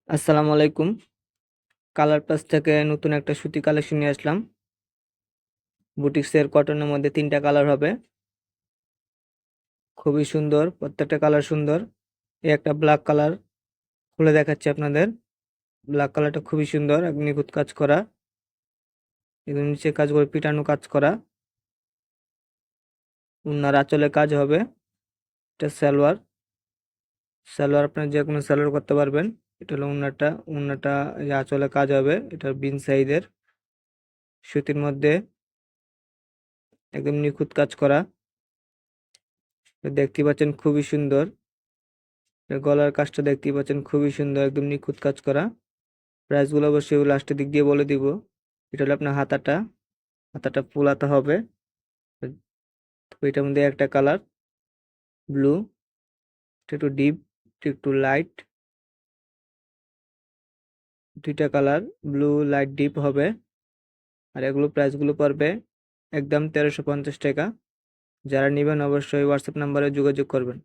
আসসালামু আলাইকুম। Colour plus থেকে নতুন একটা সুতি কালেকশন নিয়ে আসলাম। বুটিক্সের কটনের মধ্যে 3টা কালার হবে, খুবই সুন্দর, প্রত্যেকটা কালার সুন্দর। এই একটা ব্ল্যাক কালার খুলে দেখাচ্ছি আপনাদের। ব্ল্যাক কালারটা খুবই সুন্দর, একদম নিখুঁত কাজ করা, একদম নিচে কাজ করে পিটানো কাজ করা। ওনার আঁচলে কাজ হবে। এটা সালোয়ার। সালোয়ার আপনার যে কোনো সালোয়ার করতে পারবেন। এটা হলো ওনাটা। ওনাটা এই আঁচলে কাজ হবে। এটা বিন সাইজের সুতির মধ্যে একদম নিখুঁত কাজ করা। দেখতে পাচ্ছেন খুবই সুন্দর। গলার কাজটা দেখতেই পাচ্ছেন খুবই সুন্দর, একদম নিখুঁত কাজ করা। প্রাইস গুলো অবশ্যই লাস্টের দিক দিয়ে বলে দিব। এটা হলো আপনার হাতাটা। হাতাটা ফুল হাতা হবে। তো এটার মধ্যে একটা কালার ব্লু, একটু ডিপ, একটু লাইট। দুইটা কালার ব্লু লাইট ডিপ হবে। আর এগুলো প্রাইস গুলো পড়বে একদম 1350 টাকা। যারা নেবেন অবশ্যই হোয়াটসঅ্যাপ নাম্বারে যোগাযোগ করবেন।